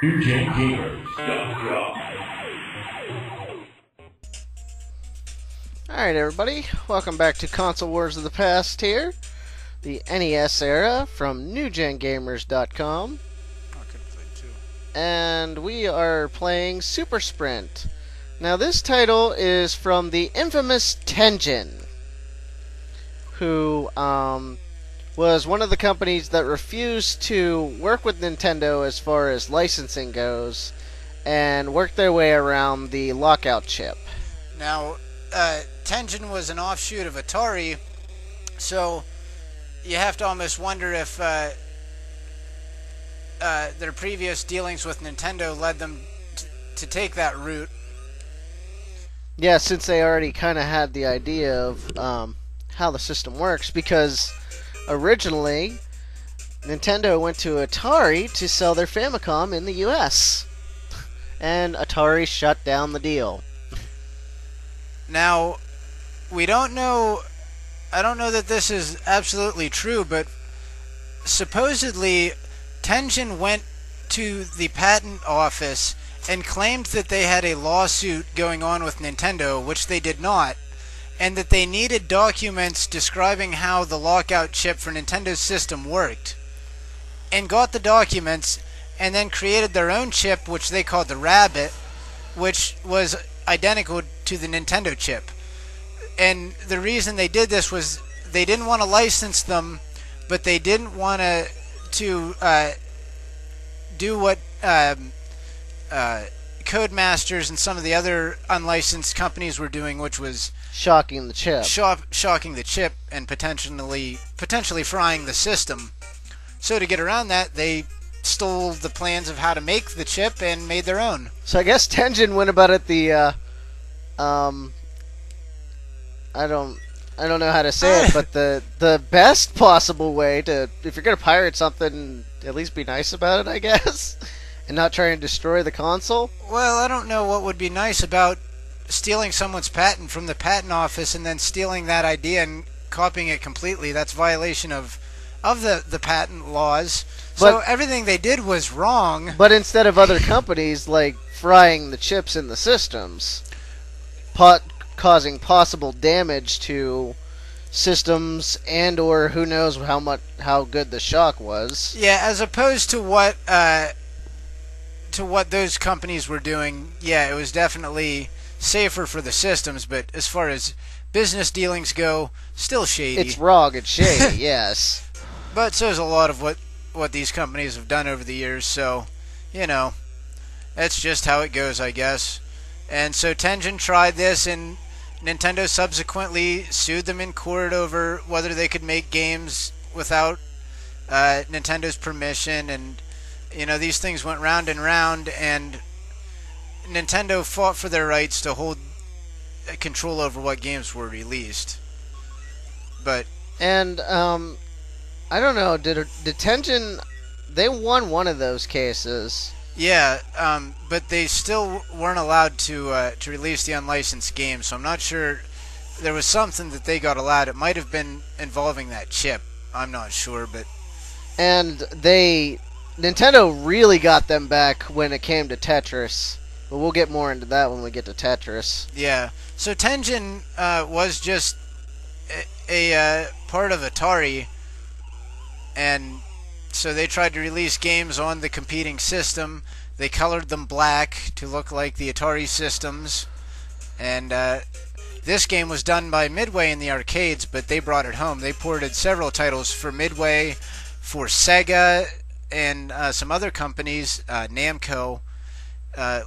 NewGenGamers.com. Alright everybody, welcome back to Console Wars of the Past here. The NES era from NewGenGamers.com. I could play too. And we are playing Super Sprint. Now this title is from the infamous Tengen, who was one of the companies that refused to work with Nintendo as far as licensing goes, and worked their way around the lockout chip. Now, Tengen was an offshoot of Atari, so you have to almost wonder if their previous dealings with Nintendo led them to take that route. Yeah, since they already kind of had the idea of how the system works, because originally Nintendo went to Atari to sell their Famicom in the US, and Atari shut down the deal. Now, we don't know, I don't know that this is absolutely true, but supposedly Tengen went to the patent office and claimed that they had a lawsuit going on with Nintendo, which they did not, and that they needed documents describing how the lockout chip for Nintendo's system worked, and got the documents, and then created their own chip, which they called the Rabbit, which was identical to the Nintendo chip. And the reason they did this was they didn't want to license them, but they didn't want to do what Codemasters and some of the other unlicensed companies were doing, which was Shocking the chip. shocking the chip and potentially frying the system. So to get around that, they stole the plans of how to make the chip and made their own. So I guess Tengen went about it the I don't know how to say it, but the best possible way to, if you're gonna pirate something, at least be nice about it, I guess, and not try and destroy the console. Well, I don't know what would be nice about stealing someone's patent from the patent office and then stealing that idea and copying it completely. That's violation of the patent laws. So everything they did was wrong. But instead of other companies like frying the chips in the systems, causing possible damage to systems, and or who knows how good the shock was. Yeah, as opposed to what those companies were doing, yeah, it was definitely safer for the systems, but as far as business dealings go, still shady. It's wrong and shady, yes. But so is a lot of what these companies have done over the years, so, you know, that's just how it goes, I guess. And so Tengen tried this, and Nintendo subsequently sued them in court over whether they could make games without Nintendo's permission, and, you know, these things went round and round, and Nintendo fought for their rights to hold control over what games were released. But and I don't know, did Tengen, they won one of those cases. yeah, but they still weren't allowed to release the unlicensed games, so I'm not sure. There was something that they got allowed. It might have been involving that chip. I'm not sure, but And Nintendo really got them back when it came to Tetris. But we'll get more into that when we get to Tetris. yeah. So Tengen was just a part of Atari, and so they tried to release games on the competing system. They colored them black to look like the Atari systems, and this game was done by Midway in the arcades, but they brought it home. They ported several titles for Midway, for Sega, and some other companies, Namco,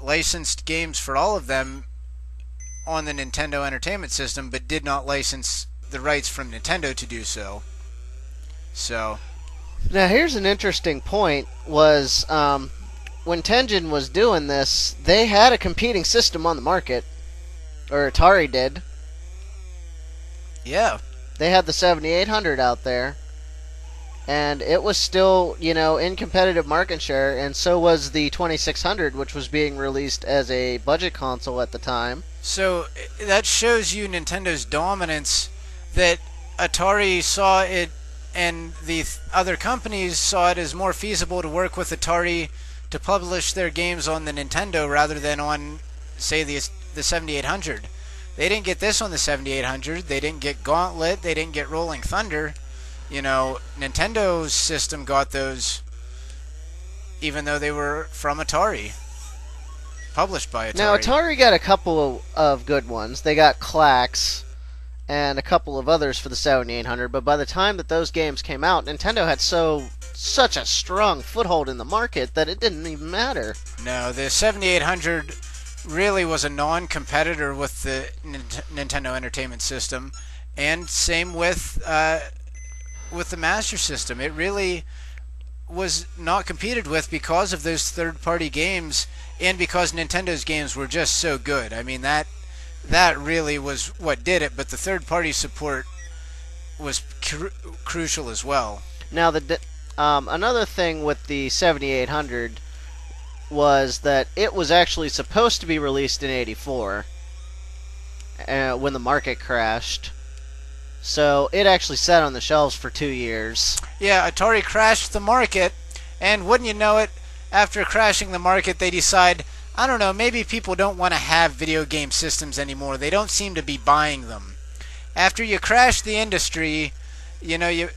licensed games for all of them on the Nintendo Entertainment System, but did not license the rights from Nintendo to do so. So Now here's an interesting point, was when Tengen was doing this, they had a competing system on the market. Or Atari did. yeah, They had the 7800 out there. And it was still, you know, in competitive market share, and so was the 2600, which was being released as a budget console at the time. so that shows you Nintendo's dominance, that Atari saw it and the other companies saw it as more feasible to work with Atari to publish their games on the Nintendo rather than on, say, the 7800. They didn't get this on the 7800. They didn't get Gauntlet. They didn't get Rolling Thunder. You know, Nintendo's system got those, even though they were from Atari, published by Atari. Now, Atari got a couple of good ones. They got Klax and a couple of others for the 7800, but by the time that those games came out, Nintendo had such a strong foothold in the market that it didn't even matter. No, the 7800 really was a non-competitor with the Nintendo Entertainment System, and same with the Master System. It really was not competed with because of those third-party games, and because Nintendo's games were just so good. I mean, that really was what did it, but the third-party support was crucial as well. Now, another thing with the 7800 was that it was actually supposed to be released in '84 when the market crashed. So it actually sat on the shelves for 2 years. Yeah, Atari crashed the market, and wouldn't you know it, after crashing the market, they decide, I don't know, maybe people don't want to have video game systems anymore. They don't seem to be buying them. After you crash the industry, you know,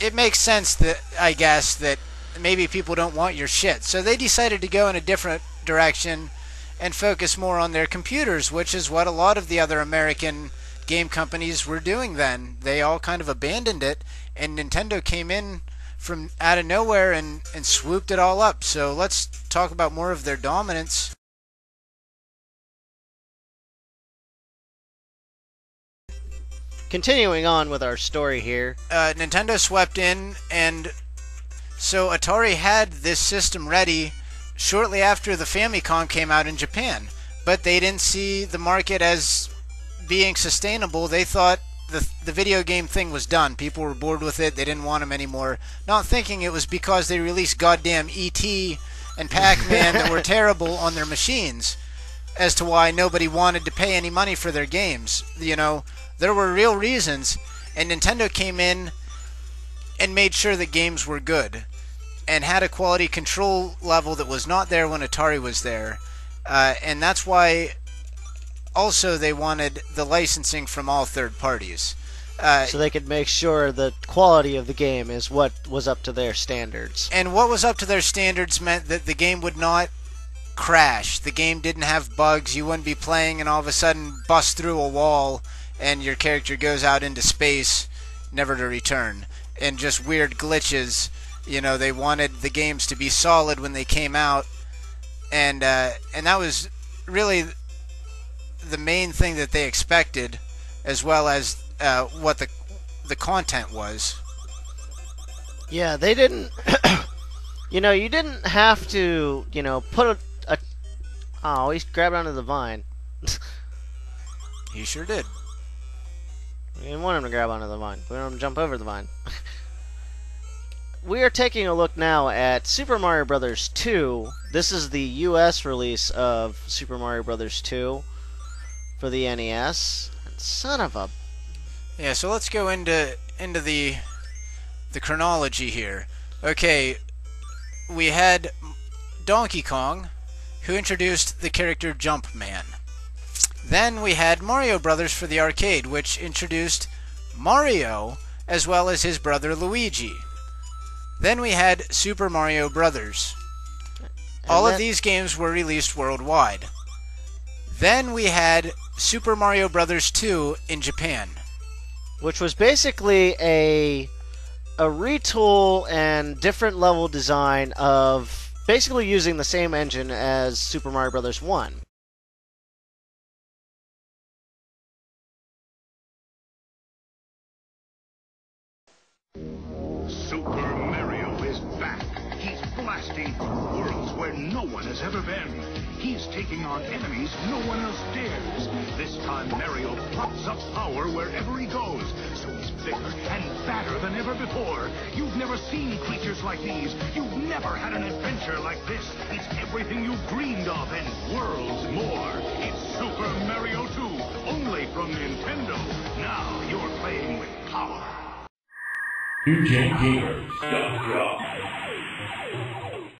it makes sense that, I guess, that maybe people don't want your shit. So they decided to go in a different direction and focus more on their computers, which is what a lot of the other American game companies were doing then. They all kind of abandoned it, and Nintendo came in from out of nowhere and swooped it all up. So let's talk about more of their dominance. Continuing on with our story here. Nintendo swept in, and so Atari had this system ready shortly after the Famicom came out in Japan. But they didn't see the market as being sustainable. They thought the video game thing was done. People were bored with it. They didn't want them anymore. Not thinking it was because they released goddamn E.T. and Pac-Man that were terrible on their machines as to why nobody wanted to pay any money for their games. You know, there were real reasons, and Nintendo came in and made sure that games were good and had a quality control level that was not there when Atari was there. And that's why also they wanted the licensing from all third parties. So they could make sure the quality of the game is what was up to their standards. And what was up to their standards meant that the game would not crash. The game didn't have bugs. You wouldn't be playing and all of a sudden bust through a wall and your character goes out into space, never to return. And just weird glitches. You know, they wanted the games to be solid when they came out. And that was really the main thing that they expected, as well as what the content was. Yeah, they didn't. You know, you didn't have to. You know, put a. Oh, he's grabbed onto the vine. He sure did. We didn't want him to grab onto the vine. We wanted him to jump over the vine. We are taking a look now at Super Mario Bros. 2. This is the US release of Super Mario Bros. 2 for the NES. Son of a... Yeah, so let's go into the chronology here. Okay, we had Donkey Kong, who introduced the character Jumpman. Then we had Mario Brothers for the arcade, which introduced Mario as well as his brother Luigi. Then we had Super Mario Brothers. All of these games were released worldwide. Then we had Super Mario Brothers 2 in Japan, which was basically a retool and different level design of basically using the same engine as Super Mario Bros. 1. Super Mario is back. He's blasting through worlds where no one has ever been. He's taking on enemies no one else dares. This time Mario pops up power wherever he goes, so he's bigger and badder than ever before. You've never seen creatures like these. You've never had an adventure like this. It's everything you've dreamed of and worlds more. It's Super Mario 2, only from Nintendo. Now you're playing with power. NewGenGamers.com